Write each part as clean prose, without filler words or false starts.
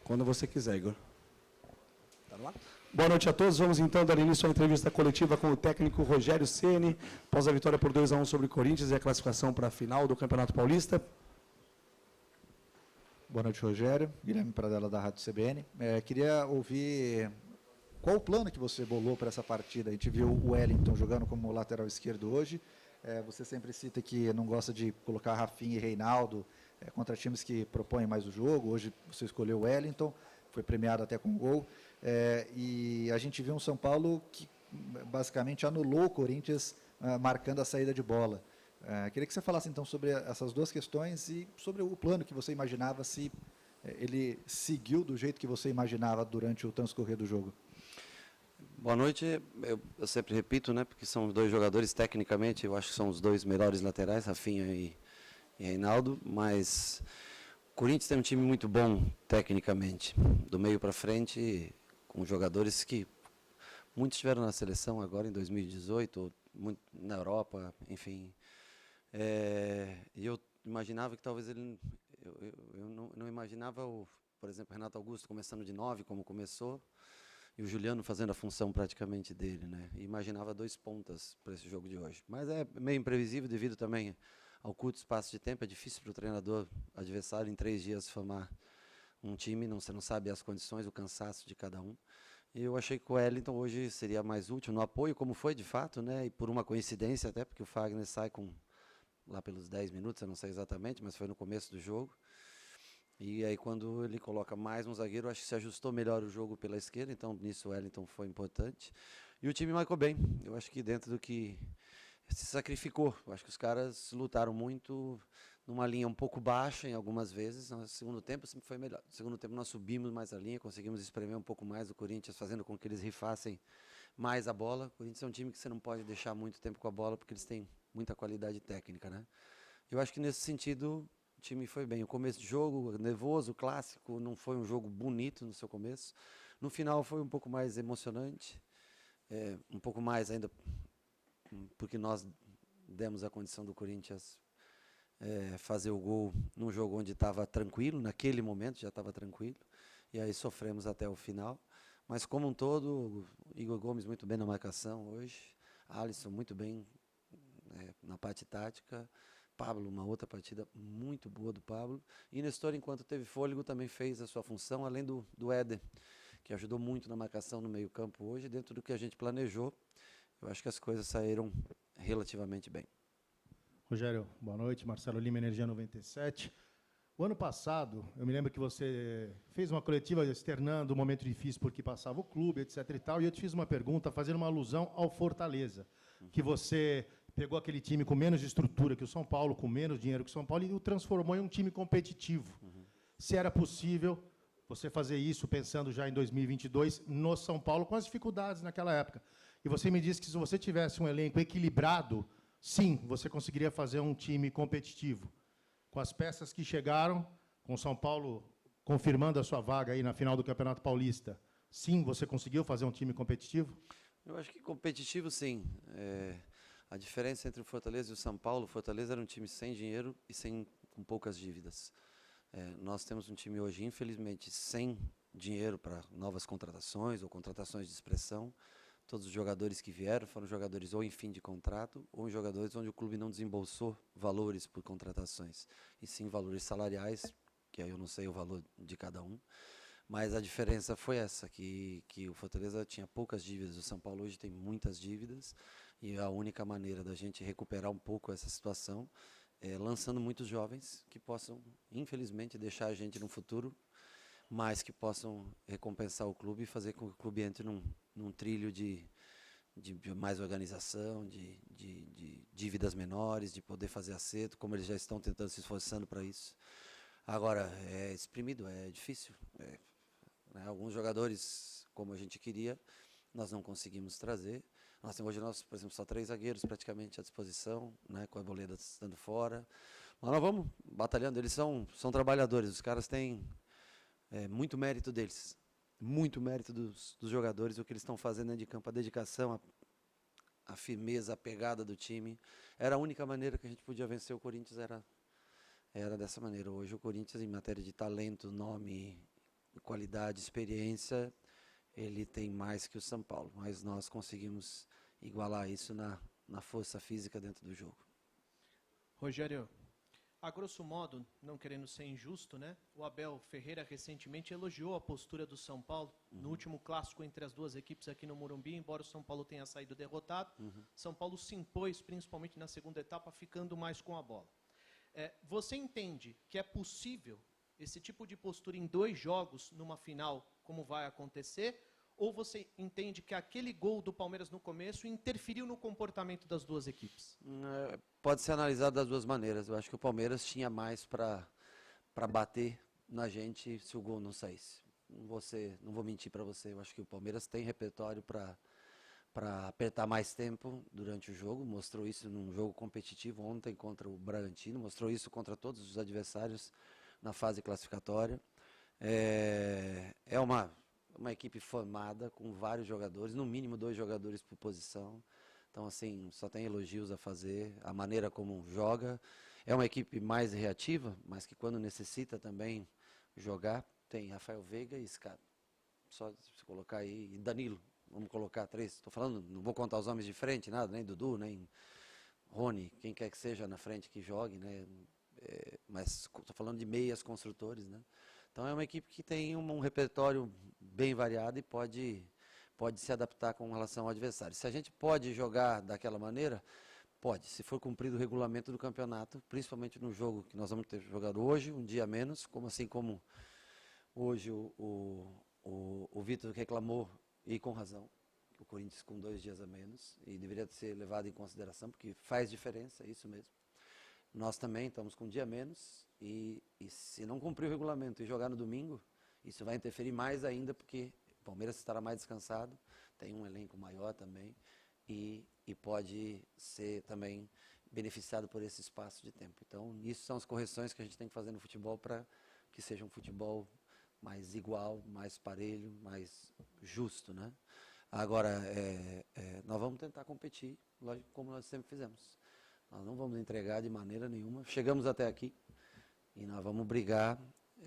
Quando você quiser, Igor. Tá no ar? Boa noite a todos. Vamos então dar início à entrevista coletiva com o técnico Rogério Ceni, após a vitória por 2-1 sobre o Corinthians e a classificação para a final do Campeonato Paulista. Boa noite, Rogério. Guilherme Pradella, da Rádio CBN. Queria ouvir qual o plano que você bolou para essa partida. A gente viu o Wellington jogando como lateral esquerdo hoje. Você sempre cita que não gosta de colocar Rafinha e Reinaldo contra times que propõem mais o jogo. Hoje você escolheu o Wellington, foi premiado até com gol. E a gente viu um São Paulo que basicamente anulou o Corinthians marcando a saída de bola. Queria que você falasse então sobre essas duas questões e sobre o plano que você imaginava, se ele seguiu do jeito que você imaginava durante o transcorrer do jogo. Boa noite. Eu sempre repito, né, porque são os dois jogadores, tecnicamente, eu acho que são os dois melhores laterais, Rafinha e Reinaldo, mas o Corinthians tem um time muito bom, tecnicamente, do meio para frente, com jogadores que muitos estiveram na seleção agora em 2018, muito na Europa, enfim. E eu imaginava que talvez ele... Eu não imaginava, por exemplo, Renato Augusto começando de 9, como começou, e o Juliano fazendo a função praticamente dele, né? E imaginava 2 pontas para esse jogo de hoje. Mas é meio imprevisível devido também ao curto espaço de tempo. É difícil para o treinador adversário em 3 dias formar um time, você não sabe as condições, o cansaço de cada um. E eu achei que o Wellington hoje seria mais útil no apoio, como foi de fato, né? E por uma coincidência até, porque o Fagner sai lá pelos 10 minutos, eu não sei exatamente, mas foi no começo do jogo. E aí quando ele coloca mais um zagueiro, acho que se ajustou melhor o jogo pela esquerda, então nisso o Wellington foi importante. E o time marcou bem, eu acho que dentro do que se sacrificou, eu acho que os caras lutaram muito numa linha um pouco baixa em algumas vezes, no segundo tempo sempre foi melhor. No segundo tempo nós subimos mais a linha, conseguimos espremer um pouco mais o Corinthians, fazendo com que eles rifassem mais a bola. O Corinthians é um time que você não pode deixar muito tempo com a bola, porque eles têm muita qualidade técnica, né? Eu acho que nesse sentido o time foi bem. O começo de jogo, nervoso, clássico, não foi um jogo bonito no seu começo. No final foi um pouco mais emocionante, um pouco mais ainda, porque nós demos a condição do Corinthians fazer o gol num jogo onde estava tranquilo, naquele momento já estava tranquilo, e aí sofremos até o final. Mas como um todo, Igor Gomes muito bem na marcação hoje, Alisson muito bem na parte tática, Pablo, uma outra partida muito boa do Pablo, e Nestor, enquanto teve fôlego, também fez a sua função, além do Éder, que ajudou muito na marcação no meio campo hoje, dentro do que a gente planejou. Eu acho que as coisas saíram relativamente bem. Rogério, boa noite. Marcelo Lima, Energia 97. O ano passado, eu me lembro que você fez uma coletiva externando um momento difícil porque passava o clube, etc. e tal, e eu te fiz uma pergunta fazendo uma alusão ao Fortaleza, que você pegou aquele time com menos estrutura que o São Paulo, com menos dinheiro que o São Paulo, e o transformou em um time competitivo. Se era possível você fazer isso pensando já em 2022 no São Paulo, com as dificuldades naquela época. E você me disse que se você tivesse um elenco equilibrado, sim, você conseguiria fazer um time competitivo. Com as peças que chegaram, com o São Paulo confirmando a sua vaga aí na final do Campeonato Paulista, sim, você conseguiu fazer um time competitivo? Eu acho que competitivo, sim. A diferença entre o Fortaleza e o São Paulo, o Fortaleza era um time sem dinheiro e com poucas dívidas. Nós temos um time hoje, infelizmente, sem dinheiro para novas contratações ou contratações de expressão. Todos os jogadores que vieram foram jogadores ou em fim de contrato, ou em jogadores onde o clube não desembolsou valores por contratações, e sim valores salariais, que aí eu não sei o valor de cada um. Mas a diferença foi essa, que o Fortaleza tinha poucas dívidas, o São Paulo hoje tem muitas dívidas, e a única maneira da gente recuperar um pouco essa situação é lançando muitos jovens que possam, infelizmente, deixar a gente no futuro, mas que possam recompensar o clube e fazer com que o clube entre num trilho de mais organização, de dívidas menores, de poder fazer acerto, como eles já estão tentando, se esforçando para isso. Agora, é exprimido, é difícil. Né, alguns jogadores, como a gente queria, nós não conseguimos trazer. Hoje nós, por exemplo, só 3 zagueiros praticamente à disposição, né, com a Arboleda estando fora. Mas nós vamos batalhando, eles são trabalhadores, os caras têm muito mérito deles, muito mérito dos jogadores, o que eles estão fazendo dentro de campo, a dedicação, a firmeza, a pegada do time. Era a única maneira que a gente podia vencer o Corinthians, era dessa maneira. Hoje o Corinthians, em matéria de talento, nome qualidade, experiência, ele tem mais que o São Paulo, mas nós conseguimos igualar isso na força física dentro do jogo. Rogério, a grosso modo, não querendo ser injusto, né? O Abel Ferreira recentemente elogiou a postura do São Paulo no último clássico entre as duas equipes aqui no Morumbi, embora o São Paulo tenha saído derrotado. São Paulo se impôs, principalmente na segunda etapa, ficando mais com a bola. Você entende que é possível esse tipo de postura em 2 jogos numa final, como vai acontecer? Ou você entende que aquele gol do Palmeiras no começo interferiu no comportamento das duas equipes? Pode ser analisado das duas maneiras. Eu acho que o Palmeiras tinha mais para bater na gente se o gol não saísse. Não vou mentir para você. Eu acho que o Palmeiras tem repertório para apertar mais tempo durante o jogo. Mostrou isso num jogo competitivo ontem contra o Bragantino. Mostrou isso contra todos os adversários na fase classificatória. É uma equipe formada com vários jogadores, no mínimo 2 jogadores por posição. Então, assim, só tem elogios a fazer, a maneira como joga. É uma equipe mais reativa, mas que quando necessita também jogar, tem Rafael Veiga e Scarpa. Só se colocar aí, e Danilo, vamos colocar 3. Estou falando, não vou contar os homens de frente, nada, nem Dudu, nem Rony, quem quer que seja na frente que jogue, né? Mas estou falando de meias construtores, né? Então é uma equipe que tem um repertório bem variado e pode se adaptar com relação ao adversário. Se a gente pode jogar daquela maneira, pode, se for cumprido o regulamento do campeonato, principalmente no jogo que nós vamos ter jogado hoje, um dia menos, como hoje o Vitor reclamou, e com razão, o Corinthians com 2 dias a menos, e deveria ser levado em consideração, porque faz diferença, é isso mesmo. Nós também estamos com um dia a menos, e se não cumprir o regulamento e jogar no domingo, isso vai interferir mais ainda, porque o Palmeiras estará mais descansado, tem um elenco maior também, e pode ser também beneficiado por esse espaço de tempo. Então, isso são as correções que a gente tem que fazer no futebol para que seja um futebol mais igual, mais parelho, mais justo, né? Agora, nós vamos tentar competir, lógico, como nós sempre fizemos. Nós não vamos entregar de maneira nenhuma. Chegamos até aqui e nós vamos brigar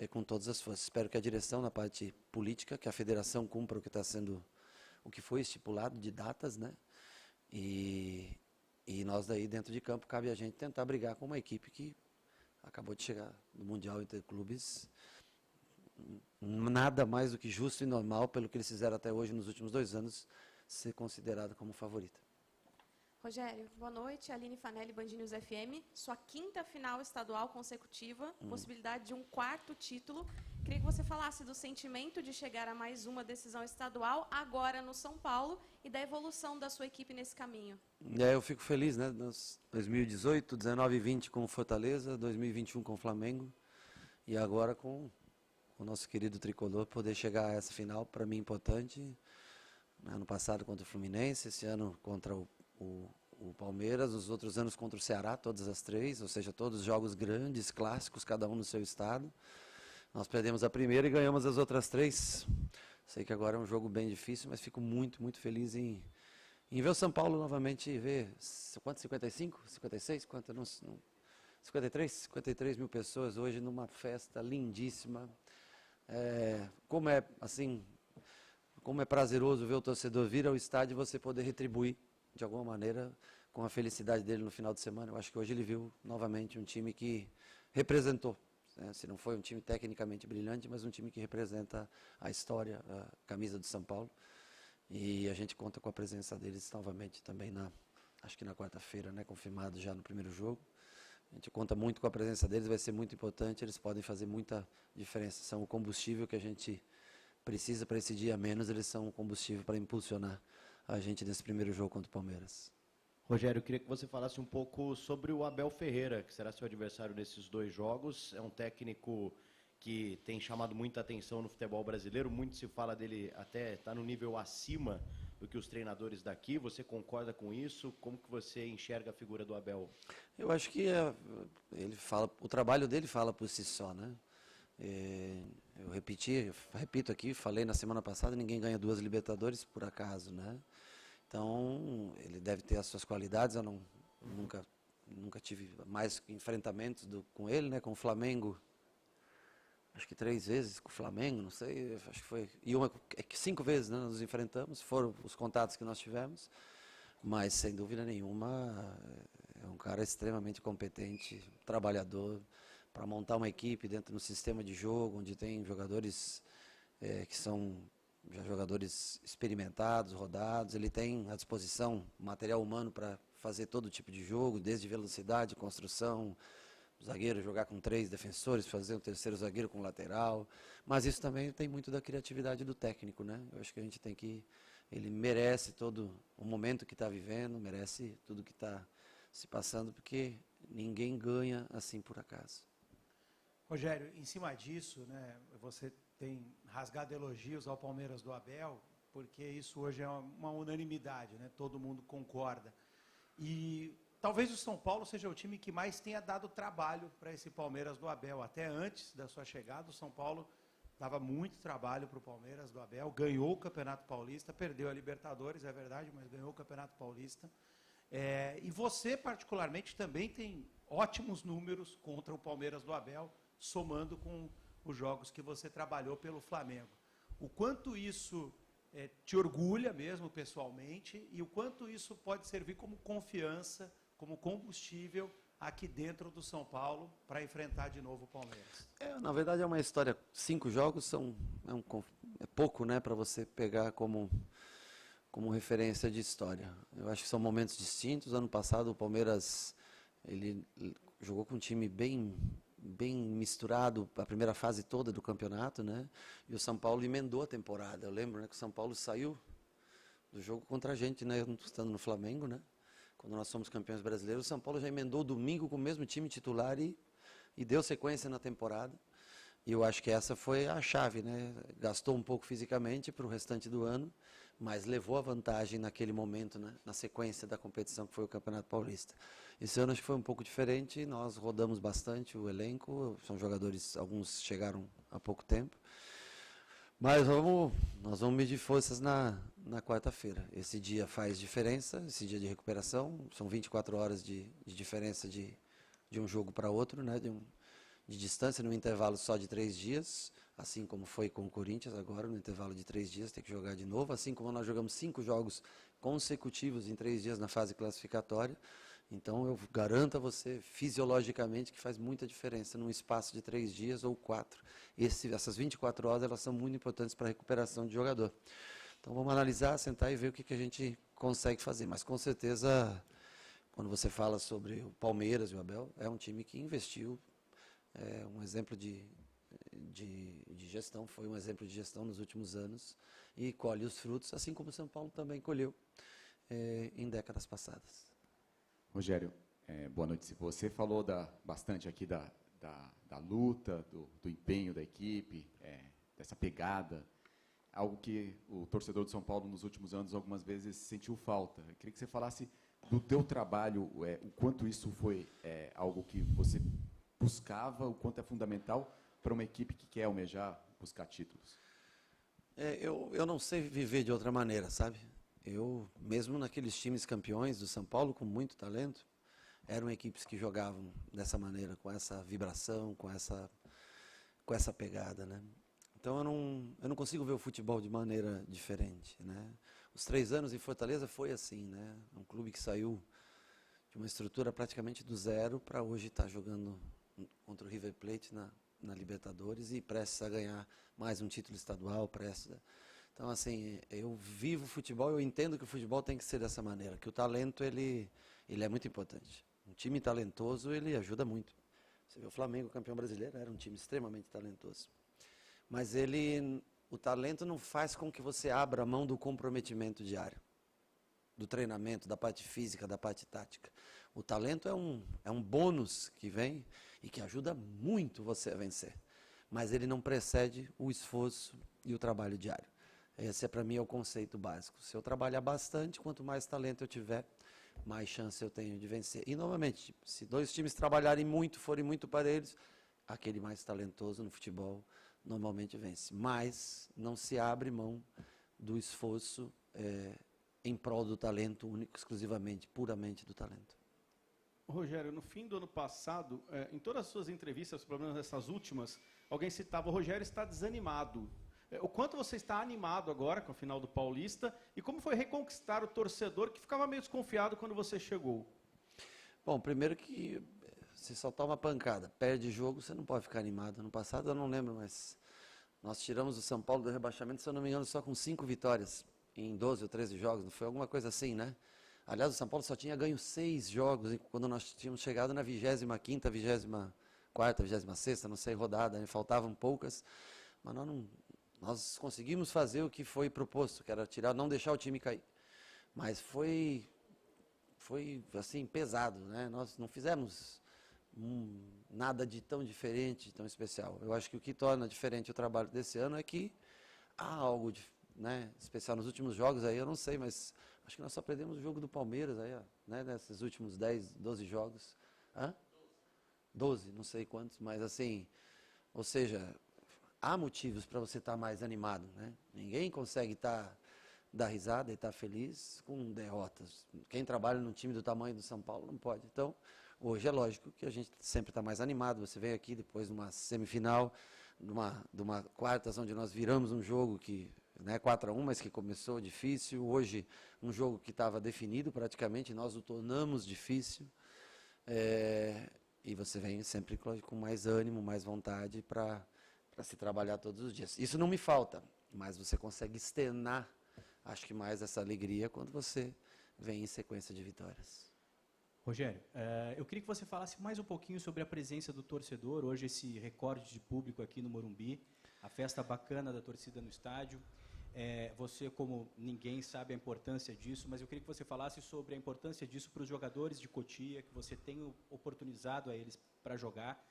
com todas as forças. Espero que a direção, na parte política, que a federação cumpra o que foi estipulado de datas, né? E nós daí dentro de campo cabe a gente tentar brigar com uma equipe que acabou de chegar no Mundial Interclubes. Nada mais do que justo e normal, pelo que eles fizeram até hoje nos últimos 2 anos, ser considerado como favorita. Rogério, boa noite. Aline Fanelli, Band News FM. Sua 5ª final estadual consecutiva, possibilidade de um 4º título. Queria que você falasse do sentimento de chegar a mais uma decisão estadual, agora no São Paulo, e da evolução da sua equipe nesse caminho. Eu fico feliz, né? 2018, 19 e 20 com o Fortaleza, 2021 com o Flamengo, e agora com o nosso querido tricolor poder chegar a essa final, para mim, importante. Ano passado contra o Fluminense, esse ano contra o Palmeiras, os outros anos contra o Ceará, todas as 3, ou seja, todos jogos grandes, clássicos, cada um no seu estado. Nós perdemos a primeira e ganhamos as outras 3. Sei que agora é um jogo bem difícil, mas fico muito, muito feliz em ver o São Paulo novamente, ver, quanto, 55, 56, quanto, não, 53 mil pessoas hoje numa festa lindíssima. Como é prazeroso ver o torcedor vir ao estádio e você poder retribuir de alguma maneira com a felicidade dele no final de semana. Eu acho que hoje ele viu novamente um time que representou, né? Se não foi um time tecnicamente brilhante, mas um time que representa a história, a camisa do São Paulo. E a gente conta com a presença deles novamente também acho que na quarta-feira, né? Confirmado já no primeiro jogo. A gente conta muito com a presença deles, vai ser muito importante, eles podem fazer muita diferença. São o combustível que a gente precisa para esse dia a menos, eles são o combustível para impulsionar a gente nesse primeiro jogo contra o Palmeiras. Rogério, eu queria que você falasse um pouco sobre o Abel Ferreira, que será seu adversário nesses 2 jogos. É um técnico que tem chamado muita atenção no futebol brasileiro, muito se fala dele até estar no nível acima do que os treinadores daqui. Você concorda com isso? Como que você enxerga a figura do Abel? Eu acho que o trabalho dele fala por si só, né? Eu repito aqui, falei na semana passada, ninguém ganha 2 Libertadores por acaso, né? Então, ele deve ter as suas qualidades, eu nunca tive mais enfrentamentos com ele, né? Com o Flamengo, acho que 3 vezes com o Flamengo, não sei, acho que foi. E uma, é que 5 vezes, né, nós nos enfrentamos, foram os contatos que nós tivemos. Mas, sem dúvida nenhuma, é um cara extremamente competente, trabalhador, para montar uma equipe dentro do sistema de jogo, onde tem jogadores que são já jogadores experimentados, rodados. Ele tem à disposição material humano para fazer todo tipo de jogo, desde velocidade, construção, o zagueiro jogar com 3 defensores, fazer um terceiro zagueiro com lateral. Mas isso também tem muito da criatividade do técnico, né? Eu acho que a gente tem que... Ele merece todo o momento que está vivendo, merece tudo que está se passando, porque ninguém ganha assim por acaso. Rogério, em cima disso, né, você tem rasgado elogios ao Palmeiras do Abel, porque isso hoje é uma unanimidade, né? Todo mundo concorda. E talvez o São Paulo seja o time que mais tenha dado trabalho para esse Palmeiras do Abel. Até antes da sua chegada, o São Paulo dava muito trabalho para o Palmeiras do Abel, ganhou o Campeonato Paulista, perdeu a Libertadores, é verdade, mas ganhou o Campeonato Paulista. E você, particularmente, também tem ótimos números contra o Palmeiras do Abel, somando com os jogos que você trabalhou pelo Flamengo. O quanto isso te orgulha mesmo pessoalmente e o quanto isso pode servir como confiança, como combustível aqui dentro do São Paulo para enfrentar de novo o Palmeiras? Na verdade é uma história, 5 jogos é pouco, né, para você pegar como referência de história. Eu acho que são momentos distintos. Ano passado o Palmeiras ele jogou com um time bem misturado a primeira fase toda do campeonato, né? E o São Paulo emendou a temporada. Eu lembro, né, que o São Paulo saiu do jogo contra a gente, né, estando no Flamengo, né? Quando nós somos campeões brasileiros, o São Paulo já emendou o domingo com o mesmo time titular e deu sequência na temporada. E eu acho que essa foi a chave, né? Gastou um pouco fisicamente para o restante do ano, mas levou a vantagem naquele momento, né? Na sequência da competição que foi o Campeonato Paulista. Esse ano acho que foi um pouco diferente, nós rodamos bastante o elenco, são jogadores, alguns chegaram há pouco tempo. Mas nós vamos medir forças na quarta-feira. Esse dia faz diferença, esse dia de recuperação, são 24 horas de diferença de um jogo para outro, né? De distância, num intervalo só de 3 dias, assim como foi com o Corinthians agora, no intervalo de 3 dias, tem que jogar de novo, assim como nós jogamos 5 jogos consecutivos em 3 dias na fase classificatória. Então eu garanto a você, fisiologicamente, que faz muita diferença num espaço de 3 dias ou 4. Essas 24 horas elas são muito importantes para a recuperação de jogador. Então vamos analisar, sentar e ver o que a gente consegue fazer. Mas com certeza, quando você fala sobre o Palmeiras e o Abel, é um time que investiu, um exemplo de gestão, foi um exemplo de gestão nos últimos anos e colhe os frutos, assim como o São Paulo também colheu em décadas passadas. Rogério, boa noite. Você falou bastante aqui da luta, do empenho da equipe, dessa pegada, algo que o torcedor de São Paulo nos últimos anos algumas vezes sentiu falta. Eu queria que você falasse do teu trabalho, o quanto isso foi algo que você buscava, o quanto é fundamental para uma equipe que quer almejar buscar títulos. Eu não sei viver de outra maneira, sabe? Eu, mesmo naqueles times campeões do São Paulo, com muito talento, eram equipes que jogavam dessa maneira, com essa vibração, com essa pegada, né? Então eu não consigo ver o futebol de maneira diferente, né? Os 3 anos em Fortaleza foi assim, né? Um clube que saiu de uma estrutura praticamente do zero para hoje estar jogando contra o River Plate na Libertadores e prestes a ganhar mais um título estadual, Então, assim, eu vivo futebol, eu entendo que o futebol tem que ser dessa maneira, que o talento, ele é muito importante. Um time talentoso, ele ajuda muito. Você vê o Flamengo, campeão brasileiro, era um time extremamente talentoso. Mas o talento não faz com que você abra a mão do comprometimento diário, do treinamento, da parte física, da parte tática. O talento é um bônus que vem e que ajuda muito você a vencer. Mas ele não precede o esforço e o trabalho diário. Esse, para mim, é o conceito básico. Se eu trabalhar bastante, quanto mais talento eu tiver, mais chance eu tenho de vencer. E, novamente, se 2 times trabalharem muito, forem muito parelhos, aquele mais talentoso no futebol normalmente vence. Mas não se abre mão do esforço em prol do talento, único, exclusivamente, puramente do talento. Rogério, no fim do ano passado, em todas as suas entrevistas, pelo menos essas últimas, alguém citava: o Rogério está desanimado. O quanto você está animado agora com a final do Paulista e como foi reconquistar o torcedor que ficava meio desconfiado quando você chegou? Bom, primeiro que você só toma pancada, perde jogo, você não pode ficar animado. No passado eu não lembro, mas nós tiramos o São Paulo do rebaixamento, se eu não me engano, só com 5 vitórias em 12 ou 13 jogos, não foi alguma coisa assim, né? Aliás, o São Paulo só tinha ganho 6 jogos quando nós tínhamos chegado na 25ª, 24ª, 26ª, não sei, rodada, né? Faltavam poucas, mas nós conseguimos fazer o que foi proposto, que era tirar, não deixar o time cair. Mas foi assim, pesado, né? Nós não fizemos nada de tão diferente, tão especial. Eu acho que o que torna diferente o trabalho desse ano é que há algo né, especial nos últimos jogos aí, eu não sei, mas acho que nós só perdemos o jogo do Palmeiras aí, ó, né, nesses últimos 10, 12 jogos. 12, não sei quantos, mas assim, ou seja, há motivos para você estar mais animado, né? Ninguém consegue dar risada e estar feliz com derrotas. Quem trabalha num time do tamanho do São Paulo não pode. Então, hoje é lógico que a gente sempre está mais animado. Você vem aqui depois de uma semifinal, de uma quartas, onde nós viramos um jogo que, né, 4-1, mas que começou difícil. Hoje, um jogo que estava definido praticamente, nós o tornamos difícil. E você vem sempre com mais ânimo, mais vontade para se trabalhar todos os dias. Isso não me falta, mas você consegue externar, acho que mais essa alegria quando você vem em sequência de vitórias. Rogério, eu queria que você falasse mais um pouquinho sobre a presença do torcedor, hoje esse recorde de público aqui no Morumbi, a festa bacana da torcida no estádio. Você, como ninguém, sabe a importância disso, mas eu queria que você falasse sobre a importância disso para os jogadores de Cotia, que você tem oportunizado a eles para jogar.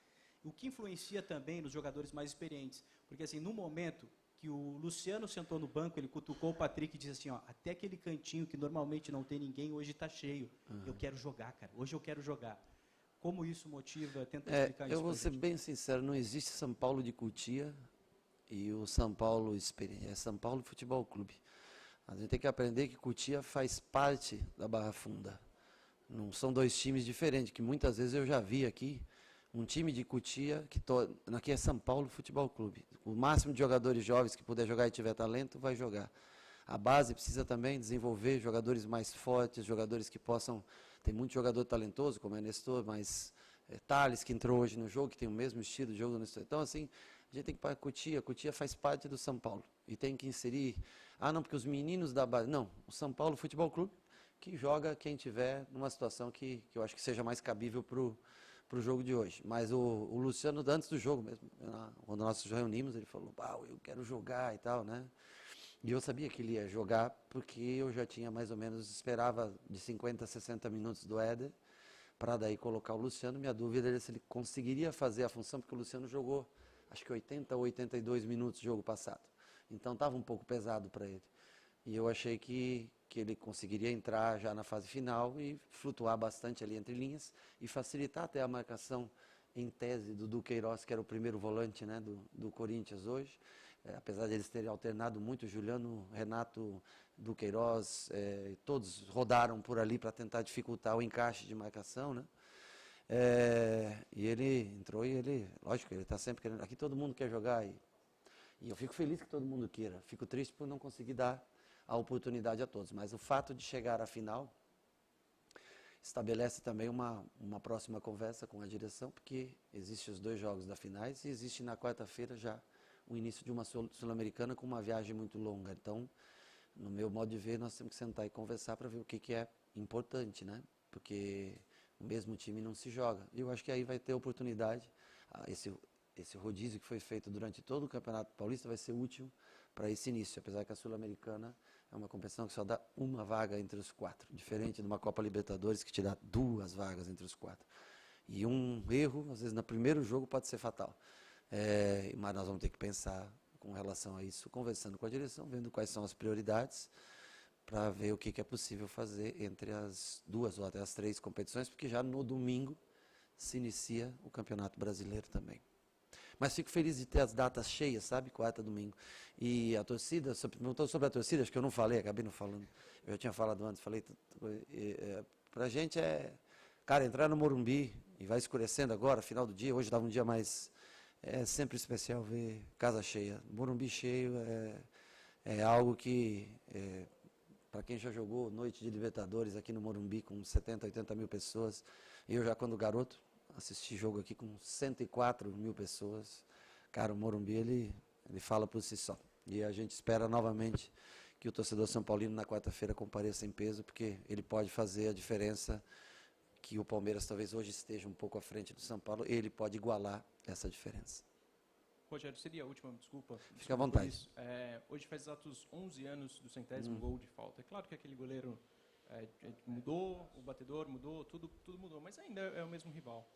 O que influencia também nos jogadores mais experientes? Porque, assim, no momento que o Luciano sentou no banco, ele cutucou o Patrick e disse assim, ó, até aquele cantinho que normalmente não tem ninguém, hoje está cheio. Eu quero jogar, cara. Hoje eu quero jogar. Como isso motiva? Tenta explicar isso. Eu vou ser bem sincero, não existe São Paulo de Cotia e o São Paulo Experiência. É São Paulo Futebol Clube. A gente tem que aprender que Cotia faz parte da Barra Funda. Não são dois times diferentes, que muitas vezes eu já vi aqui. Um time de Cotia, aqui é São Paulo Futebol Clube. O máximo de jogadores jovens que puder jogar e tiver talento, vai jogar. A base precisa também desenvolver jogadores mais fortes, jogadores que possam... Tem muito jogador talentoso, como é Nestor, mas Thales, que entrou hoje no jogo, que tem o mesmo estilo de jogo do Nestor. Então, assim, a gente tem que parar Cotia. Cotia faz parte do São Paulo. E tem que inserir... não, porque os meninos da base... Não, o São Paulo Futebol Clube, que joga quem tiver numa situação que eu acho que seja mais cabível para o jogo de hoje. Mas o Luciano, antes do jogo mesmo, quando nós nos reunimos, ele falou, eu quero jogar e tal, né? E eu sabia que ele ia jogar, porque eu já tinha mais ou menos, esperava de 50 a 60 minutos do Éder, para daí colocar o Luciano. Minha dúvida era se ele conseguiria fazer a função, porque o Luciano jogou, acho que 80 ou 82 minutos no jogo passado. Então estava um pouco pesado para ele. E eu achei que ele conseguiria entrar já na fase final e flutuar bastante ali entre linhas e facilitar até a marcação, em tese, do Duqueiroz, que era o primeiro volante, né, do Corinthians hoje. Apesar de eles terem alternado muito, Juliano, Renato, Duqueiroz, todos rodaram por ali para tentar dificultar o encaixe de marcação, né? E ele entrou e lógico, ele está sempre querendo. Aqui todo mundo quer jogar e eu fico feliz que todo mundo queira. Fico triste por não conseguir dar a oportunidade a todos, mas o fato de chegar à final estabelece também uma próxima conversa com a direção, porque existem os 2 jogos da finais e existe na quarta-feira já o início de uma Sul-Americana com uma viagem muito longa. Então, no meu modo de ver, nós temos que sentar e conversar para ver o que é importante, né? Porque o mesmo time não se joga. E eu acho que aí vai ter oportunidade, esse rodízio que foi feito durante todo o Campeonato Paulista vai ser útil para esse início, apesar que a Sul-Americana é uma competição que só dá uma vaga entre os 4, diferente de uma Copa Libertadores que te dá 2 vagas entre os 4. E um erro, às vezes, no primeiro jogo pode ser fatal. Mas nós vamos ter que pensar com relação a isso, conversando com a direção, vendo quais são as prioridades, para ver o que é possível fazer entre as 2 ou até as 3 competições, porque já no domingo se inicia o Campeonato Brasileiro também. Mas fico feliz de ter as datas cheias, sabe? Quarta, domingo. E a torcida, você perguntou sobre a torcida, acho que eu não falei, acabei não falando. Eu já tinha falado antes, falei. Para a gente Cara, entrar no Morumbi e vai escurecendo agora, final do dia, hoje estava um dia mais... É sempre especial ver casa cheia. Morumbi cheio é algo que, para quem já jogou noite de Libertadores aqui no Morumbi com 70, 80 mil pessoas, eu já quando garoto assisti jogo aqui com 104 mil pessoas. Cara, o Morumbi ele fala por si só. E a gente espera novamente que o torcedor São Paulino na quarta-feira compareça em peso, porque ele pode fazer a diferença que o Palmeiras talvez hoje esteja um pouco à frente do São Paulo, ele pode igualar essa diferença. Rogério, seria a última, desculpa. Fica à vontade. Hoje faz exatos 11 anos do 100º gol de falta. É claro que aquele goleiro mudou, o batedor mudou, tudo mudou, mas ainda é o mesmo rival.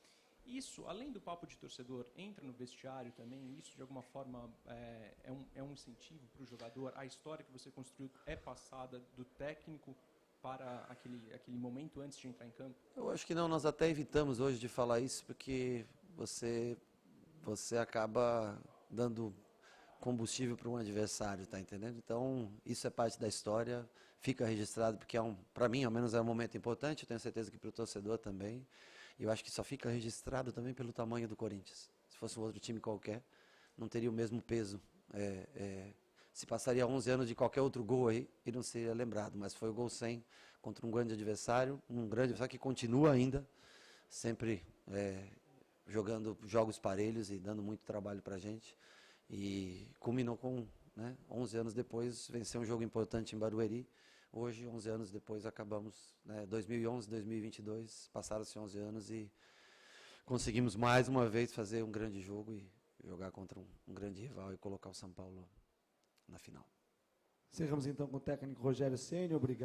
Isso, além do papo de torcedor, entra no vestiário também, isso de alguma forma é um incentivo para o jogador, a história que você construiu é passada do técnico para aquele momento antes de entrar em campo? Eu acho que não, nós até evitamos hoje de falar isso, porque você acaba dando combustível para um adversário, tá entendendo? Então, isso é parte da história, fica registrado, porque para mim, ao menos, é um momento importante, eu tenho certeza que para o torcedor também, e eu acho que só fica registrado também pelo tamanho do Corinthians. Se fosse um outro time qualquer, não teria o mesmo peso. Se passaria 11 anos de qualquer outro gol aí, ele não seria lembrado, mas foi o gol 100 contra um grande adversário que continua ainda, sempre jogando jogos parelhos e dando muito trabalho para a gente, e culminou com, 11 anos depois, vencer um jogo importante em Barueri. Hoje, 11 anos depois, acabamos, 2011, 2022, passaram-se 11 anos e conseguimos mais uma vez fazer um grande jogo e jogar contra um grande rival e colocar o São Paulo na final. Encerramos então com o técnico Rogério Ceni. Obrigado.